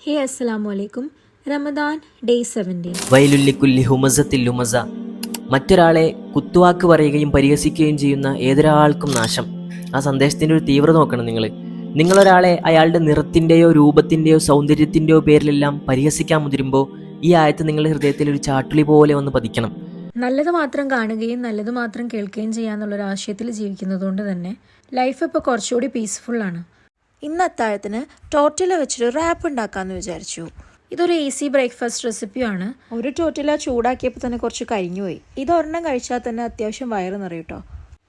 ഹേ അസ്സലാമു അലൈക്കും. റമദാൻ ഡേ 17. വൈലുല്ലിക്കുല്ലി ഹുമസത്തിൽ ലുമസ. മറ്റൊരാളെ കുത്തുവാക്ക് പറയുകയും പരിഹസിക്കുകയും ചെയ്യുന്ന ഏതൊരാൾക്കും നാശം. ആ സന്ദേശത്തിൻ്റെ ഒരു തീവ്രത നോക്കണം നിങ്ങൾ. നിങ്ങളൊരാളെ അയാളുടെ നിറത്തിൻ്റെയോ രൂപത്തിൻ്റെയോ സൗന്ദര്യത്തിൻ്റെയോ പേരിലെല്ലാം പരിഹസിക്കാൻ മുതിരുമ്പോൾ ഈ ആയത്ത് നിങ്ങളുടെ ഹൃദയത്തിൽ ഒരു ചാട്ടുളി പോലെ വന്ന് പതിക്കണം. നല്ലത് മാത്രം കാണുകയും നല്ലത് മാത്രം കേൾക്കുകയും ചെയ്യാന്നുള്ളൊരു ആശയത്തിൽ ജീവിക്കുന്നതുകൊണ്ട് തന്നെ ലൈഫ് ഇപ്പോൾ കുറച്ചുകൂടി പീസ്ഫുള്ളാണ്. ഇന്ന് അത്താഴത്തിന് ടോർട്ടില വെച്ചൊരു റാപ്പ് ഉണ്ടാക്കാമെന്ന് വിചാരിച്ചു. ഇതൊരു ഈസി ബ്രേക്ക്ഫാസ്റ്റ് റെസിപ്പിയാണ്. ഒരു ടോർട്ടില ചൂടാക്കിയപ്പോൾ തന്നെ കുറച്ച് കരിഞ്ഞുപോയി. ഇതൊരെണ്ണം കഴിച്ചാൽ തന്നെ അത്യാവശ്യം വയറ് നിറയും കേട്ടോ.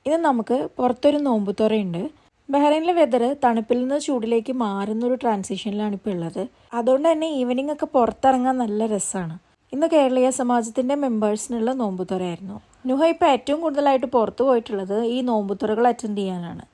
ഇത് നമുക്ക് പുറത്തൊരു നോമ്പുതുറയുണ്ട്. ബഹ്റൈനിലെ വെതർ തണുപ്പിൽ നിന്ന് ചൂടിലേക്ക് മാറുന്നൊരു ട്രാൻസിഷനിലാണ് ഇപ്പോൾ ഉള്ളത്. അതുകൊണ്ട് തന്നെ ഈവനിങ് ഒക്കെ പുറത്തിറങ്ങാൻ നല്ല രസമാണ്. ഇന്ന് കേരളീയ സമാജത്തിൻ്റെ മെമ്പേഴ്സിനുള്ള നോമ്പുതുറയായിരുന്നു. നുഹ ഇപ്പോൾ ഏറ്റവും കൂടുതലായിട്ട് പുറത്തു പോയിട്ടുള്ളത് ഈ നോമ്പുതുറകൾ അറ്റൻഡ് ചെയ്യാനാണ്.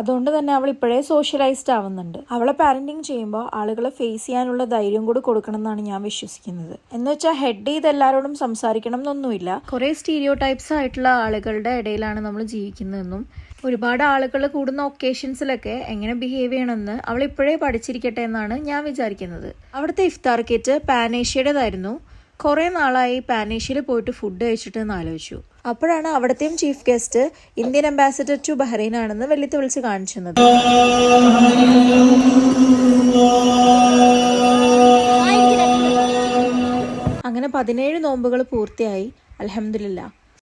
അതുകൊണ്ട് തന്നെ അവൾ ഇപ്പോഴേ സോഷ്യലൈസ്ഡ് ആവുന്നുണ്ട്. അവളെ പാരന്റിങ് ചെയ്യുമ്പോൾ ആളുകളെ ഫേസ് ചെയ്യാനുള്ള ധൈര്യം കൂടി കൊടുക്കണം എന്നാണ് ഞാൻ വിശ്വസിക്കുന്നത്. എന്ന് വെച്ചാൽ ഹെഡ് ചെയ്ത് എല്ലാവരോടും സംസാരിക്കണം എന്നൊന്നുമില്ല. കുറേ സ്റ്റീരിയോ ടൈപ്സ് ആയിട്ടുള്ള ആളുകളുടെ ഇടയിലാണ് നമ്മൾ ജീവിക്കുന്നതെന്നും ഒരുപാട് ആളുകൾ കൂടുന്ന ഒക്കേഷൻസിലൊക്കെ എങ്ങനെ ബിഹേവ് ചെയ്യണമെന്ന് അവൾ ഇപ്പോഴേ പഠിച്ചിരിക്കട്ടെ എന്നാണ് ഞാൻ വിചാരിക്കുന്നത്. അവിടുത്തെ ഇഫ്താർ കിറ്റ് പാനേഷ്യയുടേതായിരുന്നു. കുറേ നാളായി പാനേഷ്യയിൽ പോയിട്ട് ഫുഡ് കഴിച്ചിട്ട് എന്ന് ആലോചിച്ചു. അപ്പോഴാണ് അവിടത്തെയും chief guest Indian ambassador to Bahrain ആണെന്ന് വെള്ളിത്ത് വിളിച്ച് കാണിച്ചത്. അങ്ങനെ 17 നോമ്പുകൾ പൂർത്തിയായി. അൽഹംദുലില്ലാ.